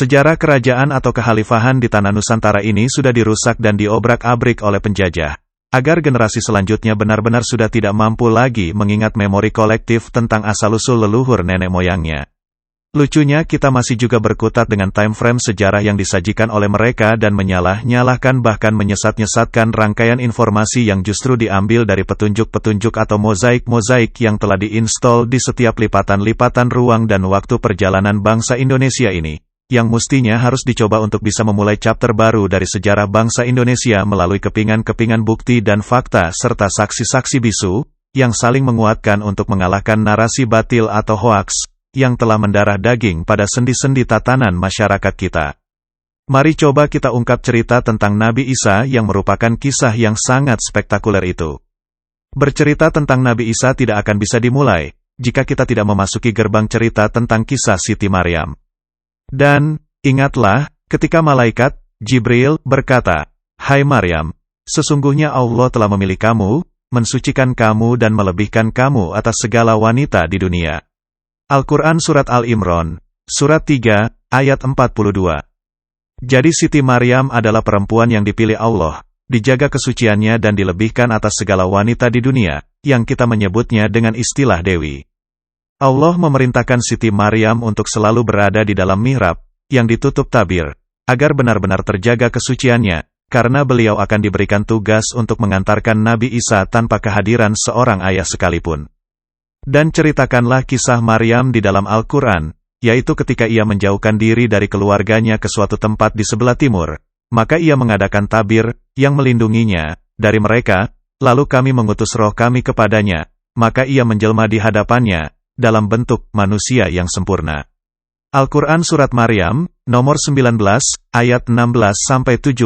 Sejarah kerajaan atau kekhalifahan di tanah Nusantara ini sudah dirusak dan diobrak-abrik oleh penjajah, agar generasi selanjutnya benar-benar sudah tidak mampu lagi mengingat memori kolektif tentang asal-usul leluhur nenek moyangnya. Lucunya kita masih juga berkutat dengan time frame sejarah yang disajikan oleh mereka dan menyalah-nyalahkan bahkan menyesat-nyesatkan rangkaian informasi yang justru diambil dari petunjuk-petunjuk atau mozaik-mozaik yang telah diinstal di setiap lipatan-lipatan ruang dan waktu perjalanan bangsa Indonesia ini, yang mestinya harus dicoba untuk bisa memulai chapter baru dari sejarah bangsa Indonesia melalui kepingan-kepingan bukti dan fakta serta saksi-saksi bisu, yang saling menguatkan untuk mengalahkan narasi batil atau hoaks, yang telah mendarah daging pada sendi-sendi tatanan masyarakat kita. Mari coba kita ungkap cerita tentang Nabi Isa yang merupakan kisah yang sangat spektakuler itu. Bercerita tentang Nabi Isa tidak akan bisa dimulai, jika kita tidak memasuki gerbang cerita tentang kisah Siti Maryam. Dan, ingatlah, ketika malaikat, Jibril, berkata, "Hai Maryam, sesungguhnya Allah telah memilih kamu, mensucikan kamu dan melebihkan kamu atas segala wanita di dunia." Al-Quran Surat Al-Imran, Surat 3, Ayat 42. Jadi Siti Maryam adalah perempuan yang dipilih Allah, dijaga kesuciannya dan dilebihkan atas segala wanita di dunia, yang kita menyebutnya dengan istilah Dewi. Allah memerintahkan Siti Maryam untuk selalu berada di dalam mihrab, yang ditutup tabir, agar benar-benar terjaga kesuciannya, karena beliau akan diberikan tugas untuk mengantarkan Nabi Isa tanpa kehadiran seorang ayah sekalipun. Dan ceritakanlah kisah Maryam di dalam Al-Quran, yaitu ketika ia menjauhkan diri dari keluarganya ke suatu tempat di sebelah timur, maka ia mengadakan tabir, yang melindunginya, dari mereka, lalu kami mengutus roh kami kepadanya, maka ia menjelma di hadapannya, dalam bentuk manusia yang sempurna. Al-Quran Surat Maryam, nomor 19, ayat 16-17.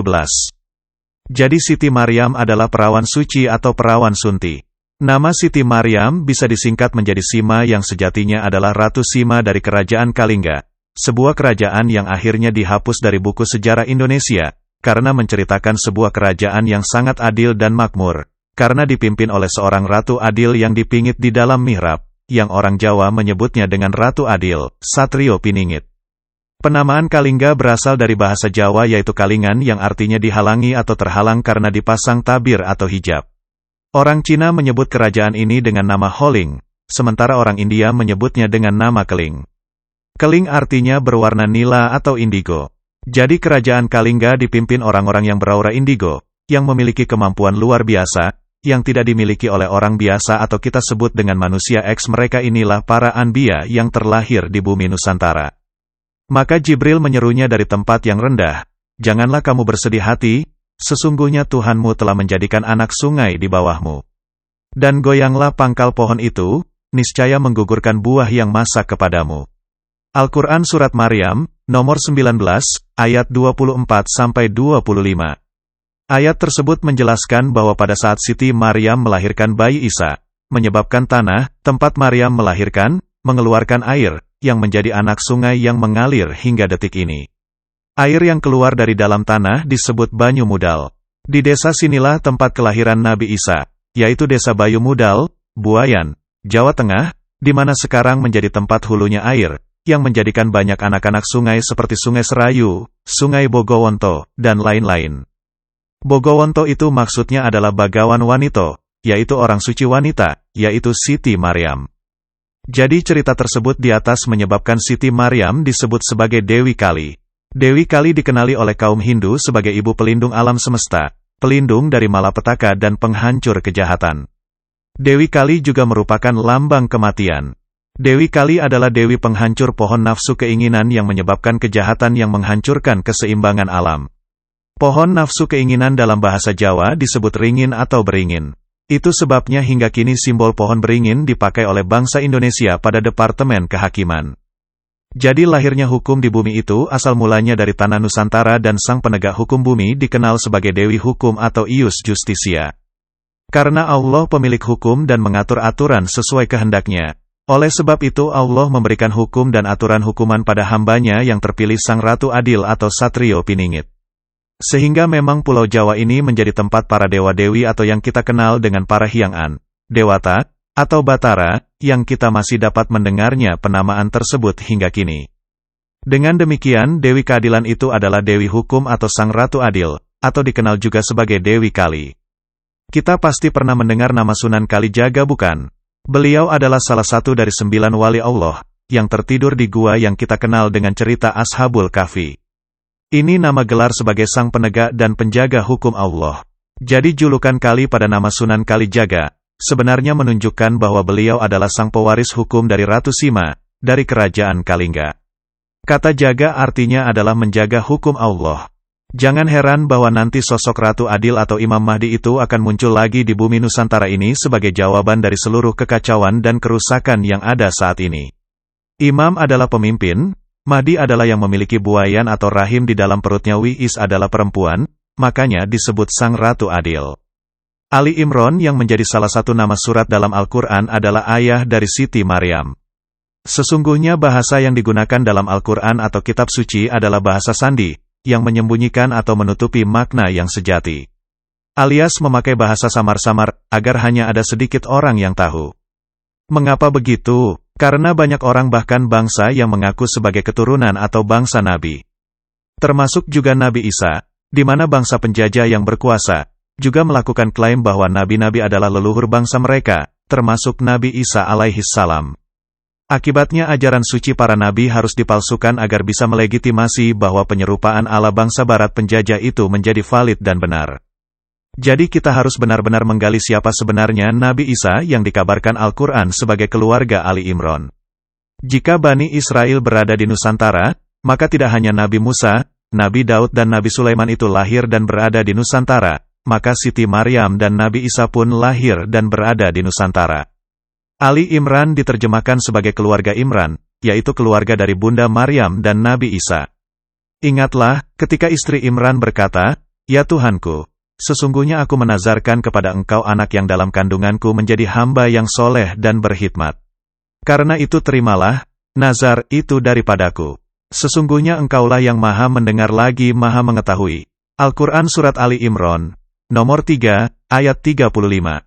Jadi Siti Maryam adalah perawan suci atau perawan sunti. Nama Siti Maryam bisa disingkat menjadi Sima yang sejatinya adalah Ratu Sima dari Kerajaan Kalingga, sebuah kerajaan yang akhirnya dihapus dari buku sejarah Indonesia, karena menceritakan sebuah kerajaan yang sangat adil dan makmur, karena dipimpin oleh seorang Ratu Adil yang dipingit di dalam mihrab, yang orang Jawa menyebutnya dengan Ratu Adil, Satrio Piningit. Penamaan Kalingga berasal dari bahasa Jawa yaitu kalingan yang artinya dihalangi atau terhalang karena dipasang tabir atau hijab. Orang Cina menyebut kerajaan ini dengan nama Holing, sementara orang India menyebutnya dengan nama Keling. Keling artinya berwarna nila atau indigo. Jadi kerajaan Kalingga dipimpin orang-orang yang beraura indigo, yang memiliki kemampuan luar biasa, yang tidak dimiliki oleh orang biasa atau kita sebut dengan manusia X. Mereka inilah para anbiya yang terlahir di bumi Nusantara. Maka Jibril menyerunya dari tempat yang rendah, "Janganlah kamu bersedih hati, sesungguhnya Tuhanmu telah menjadikan anak sungai di bawahmu. Dan goyanglah pangkal pohon itu, niscaya menggugurkan buah yang masak kepadamu." Al-Quran Surat Maryam, nomor 19, ayat 24-25. Ayat tersebut menjelaskan bahwa pada saat Siti Maryam melahirkan bayi Isa, menyebabkan tanah, tempat Maryam melahirkan, mengeluarkan air, yang menjadi anak sungai yang mengalir hingga detik ini. Air yang keluar dari dalam tanah disebut Banyu Mudal. Di desa sinilah tempat kelahiran Nabi Isa, yaitu desa Bayu Mudal, Buayan, Jawa Tengah, di mana sekarang menjadi tempat hulunya air, yang menjadikan banyak anak-anak sungai seperti Sungai Serayu, Sungai Bogowonto, dan lain-lain. Bogowonto itu maksudnya adalah Bagawan Wanito, yaitu orang suci wanita, yaitu Siti Maryam. Jadi cerita tersebut di atas menyebabkan Siti Maryam disebut sebagai Dewi Kali. Dewi Kali dikenali oleh kaum Hindu sebagai ibu pelindung alam semesta, pelindung dari malapetaka dan penghancur kejahatan. Dewi Kali juga merupakan lambang kematian. Dewi Kali adalah dewi penghancur pohon nafsu keinginan yang menyebabkan kejahatan yang menghancurkan keseimbangan alam. Pohon nafsu keinginan dalam bahasa Jawa disebut ringin atau beringin. Itu sebabnya hingga kini simbol pohon beringin dipakai oleh bangsa Indonesia pada Departemen Kehakiman. Jadi lahirnya hukum di bumi itu asal mulanya dari tanah Nusantara dan sang penegak hukum bumi dikenal sebagai Dewi Hukum atau Ius Justitia. Karena Allah pemilik hukum dan mengatur aturan sesuai kehendaknya. Oleh sebab itu Allah memberikan hukum dan aturan hukuman pada hambanya yang terpilih Sang Ratu Adil atau Satrio Piningit. Sehingga memang Pulau Jawa ini menjadi tempat para dewa-dewi atau yang kita kenal dengan para Hyang-an, Dewata, atau Batara, yang kita masih dapat mendengarnya penamaan tersebut hingga kini. Dengan demikian, Dewi Keadilan itu adalah Dewi Hukum atau Sang Ratu Adil, atau dikenal juga sebagai Dewi Kali. Kita pasti pernah mendengar nama Sunan Kalijaga, bukan? Beliau adalah salah satu dari 9 wali Allah, yang tertidur di gua yang kita kenal dengan cerita Ashabul Kahfi. Ini nama gelar sebagai sang penegak dan penjaga hukum Allah. Jadi julukan Kali pada nama Sunan Kalijaga, sebenarnya menunjukkan bahwa beliau adalah sang pewaris hukum dari Ratu Sima, dari kerajaan Kalingga. Kata jaga artinya adalah menjaga hukum Allah. Jangan heran bahwa nanti sosok Ratu Adil atau Imam Mahdi itu akan muncul lagi di bumi Nusantara ini sebagai jawaban dari seluruh kekacauan dan kerusakan yang ada saat ini. Imam adalah pemimpin, Mahdi adalah yang memiliki buayan atau rahim di dalam perutnya, Wiis adalah perempuan, makanya disebut Sang Ratu Adil. Ali Imran yang menjadi salah satu nama surat dalam Al-Quran adalah ayah dari Siti Maryam. Sesungguhnya bahasa yang digunakan dalam Al-Quran atau kitab suci adalah bahasa sandi, yang menyembunyikan atau menutupi makna yang sejati. Alias memakai bahasa samar-samar, agar hanya ada sedikit orang yang tahu. Mengapa begitu? Karena banyak orang bahkan bangsa yang mengaku sebagai keturunan atau bangsa Nabi. Termasuk juga Nabi Isa, di mana bangsa penjajah yang berkuasa, juga melakukan klaim bahwa nabi-nabi adalah leluhur bangsa mereka, termasuk Nabi Isa alaihi salam. Akibatnya ajaran suci para nabi harus dipalsukan agar bisa melegitimasi bahwa penyerupaan ala bangsa barat penjajah itu menjadi valid dan benar. Jadi kita harus benar-benar menggali siapa sebenarnya Nabi Isa yang dikabarkan Al-Quran sebagai keluarga Ali Imran. Jika Bani Israel berada di Nusantara, maka tidak hanya Nabi Musa, Nabi Daud dan Nabi Sulaiman itu lahir dan berada di Nusantara, maka Siti Maryam dan Nabi Isa pun lahir dan berada di Nusantara. Ali Imran diterjemahkan sebagai keluarga Imran, yaitu keluarga dari Bunda Maryam dan Nabi Isa. Ingatlah, ketika istri Imran berkata, "Ya Tuhanku, sesungguhnya aku menazarkan kepada Engkau anak yang dalam kandunganku menjadi hamba yang soleh dan berkhidmat. Karena itu terimalah nazar itu daripadaku. Sesungguhnya Engkaulah yang maha mendengar lagi maha mengetahui." Al-Quran Surat Ali Imran, nomor 3, ayat 35.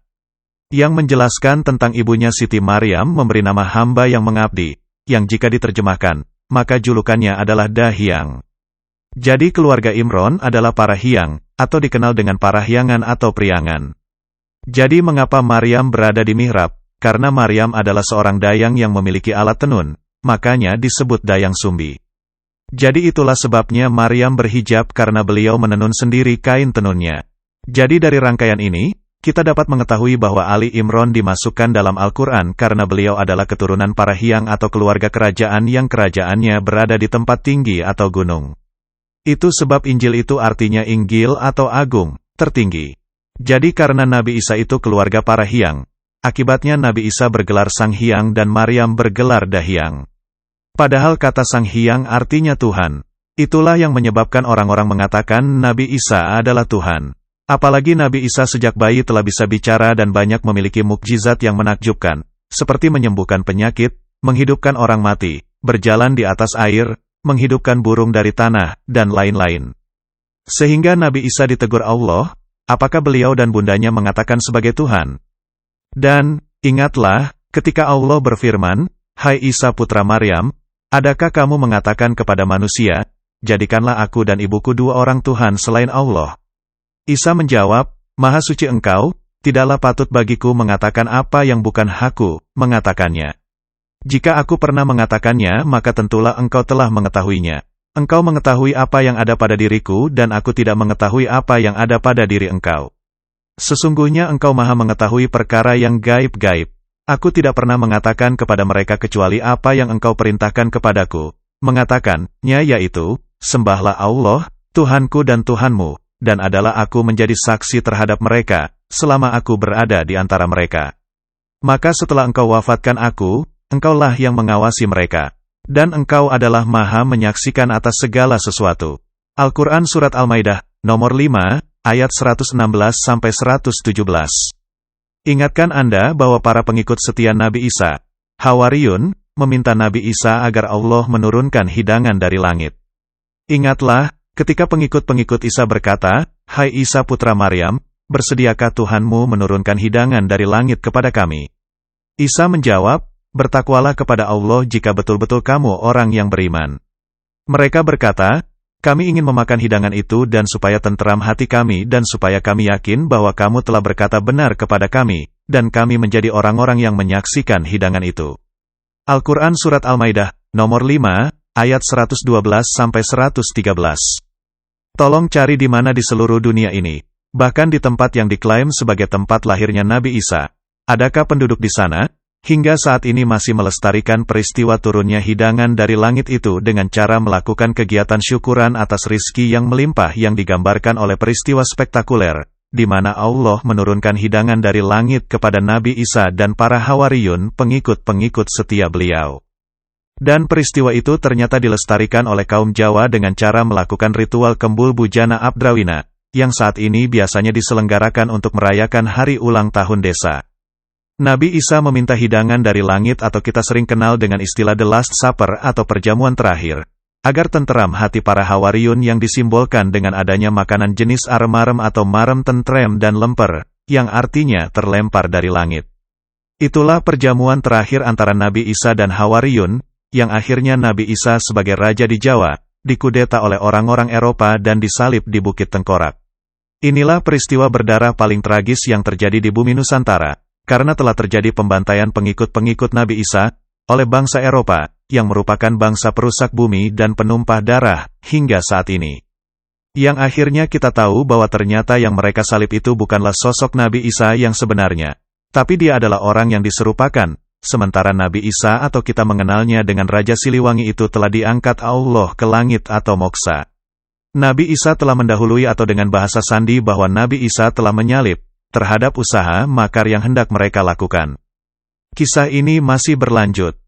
Yang menjelaskan tentang ibunya Siti Maryam memberi nama hamba yang mengabdi, yang jika diterjemahkan, maka julukannya adalah Dahyang. Jadi keluarga Imran adalah para hyang, atau dikenal dengan para hyangan atau priangan. Jadi mengapa Maryam berada di mihrab? Karena Maryam adalah seorang dayang yang memiliki alat tenun, makanya disebut dayang sumbi. Jadi itulah sebabnya Maryam berhijab karena beliau menenun sendiri kain tenunnya. Jadi dari rangkaian ini, kita dapat mengetahui bahwa Ali Imran dimasukkan dalam Al-Quran karena beliau adalah keturunan para hyang atau keluarga kerajaan yang kerajaannya berada di tempat tinggi atau gunung. Itu sebab Injil itu artinya Inggil atau agung, tertinggi. Jadi karena Nabi Isa itu keluarga para hyang, akibatnya Nabi Isa bergelar Sang Hyang dan Maryam bergelar Dahyang. Padahal kata Sang Hyang artinya Tuhan. Itulah yang menyebabkan orang-orang mengatakan Nabi Isa adalah Tuhan. Apalagi Nabi Isa sejak bayi telah bisa bicara dan banyak memiliki mukjizat yang menakjubkan, seperti menyembuhkan penyakit, menghidupkan orang mati, berjalan di atas air, menghidupkan burung dari tanah, dan lain-lain. Sehingga Nabi Isa ditegur Allah, apakah beliau dan bundanya mengatakan sebagai Tuhan? Dan, ingatlah, ketika Allah berfirman, "Hai Isa putra Maryam, adakah kamu mengatakan kepada manusia, jadikanlah aku dan ibuku dua orang Tuhan selain Allah?" Isa menjawab, "Maha suci Engkau, tidaklah patut bagiku mengatakan apa yang bukan hakku mengatakannya. Jika aku pernah mengatakannya, maka tentulah Engkau telah mengetahuinya. Engkau mengetahui apa yang ada pada diriku dan aku tidak mengetahui apa yang ada pada diri Engkau. Sesungguhnya Engkau maha mengetahui perkara yang gaib-gaib. Aku tidak pernah mengatakan kepada mereka kecuali apa yang Engkau perintahkan kepadaku, mengatakannya yaitu, sembahlah Allah, Tuhanku dan Tuhanmu. Dan adalah aku menjadi saksi terhadap mereka, selama aku berada di antara mereka. Maka setelah Engkau wafatkan aku, Engkaulah yang mengawasi mereka. Dan Engkau adalah maha menyaksikan atas segala sesuatu." Al-Quran Surat Al-Maidah, nomor 5, ayat 116-117. Ingatkan Anda bahwa para pengikut setia Nabi Isa, Hawariyun, meminta Nabi Isa agar Allah menurunkan hidangan dari langit. Ingatlah, ketika pengikut-pengikut Isa berkata, "Hai Isa putra Maryam, bersediakah Tuhanmu menurunkan hidangan dari langit kepada kami?" Isa menjawab, "Bertakwalah kepada Allah jika betul-betul kamu orang yang beriman." Mereka berkata, kami ingin memakan hidangan itu dan supaya tenteram hati kami dan supaya kami yakin bahwa kamu telah berkata benar kepada kami, dan kami menjadi orang-orang yang menyaksikan hidangan itu. Al-Quran Surat Al-Maidah, nomor 5, ayat 112-113. Tolong cari di mana di seluruh dunia ini, bahkan di tempat yang diklaim sebagai tempat lahirnya Nabi Isa. Adakah penduduk di sana, hingga saat ini masih melestarikan peristiwa turunnya hidangan dari langit itu dengan cara melakukan kegiatan syukuran atas rizki yang melimpah yang digambarkan oleh peristiwa spektakuler, di mana Allah menurunkan hidangan dari langit kepada Nabi Isa dan para Hawariyun, pengikut-pengikut setia beliau. Dan peristiwa itu ternyata dilestarikan oleh kaum Jawa dengan cara melakukan ritual kembul bujana Abdrawina, yang saat ini biasanya diselenggarakan untuk merayakan hari ulang tahun desa. Nabi Isa meminta hidangan dari langit atau kita sering kenal dengan istilah The Last Supper atau perjamuan terakhir, agar tenteram hati para Hawariyun yang disimbolkan dengan adanya makanan jenis arem-arem atau marem tentrem dan lemper, yang artinya terlempar dari langit. Itulah perjamuan terakhir antara Nabi Isa dan Hawariyun, yang akhirnya Nabi Isa sebagai raja di Jawa, dikudeta oleh orang-orang Eropa dan disalib di Bukit Tengkorak. Inilah peristiwa berdarah paling tragis yang terjadi di bumi Nusantara, karena telah terjadi pembantaian pengikut-pengikut Nabi Isa oleh bangsa Eropa, yang merupakan bangsa perusak bumi dan penumpah darah, hingga saat ini. Yang akhirnya kita tahu bahwa ternyata yang mereka salib itu bukanlah sosok Nabi Isa yang sebenarnya, tapi dia adalah orang yang diserupakan, sementara Nabi Isa atau kita mengenalnya dengan Raja Siliwangi itu telah diangkat Allah ke langit atau moksa. Nabi Isa telah mendahului atau dengan bahasa sandi bahwa Nabi Isa telah menyalip, terhadap usaha makar yang hendak mereka lakukan. Kisah ini masih berlanjut.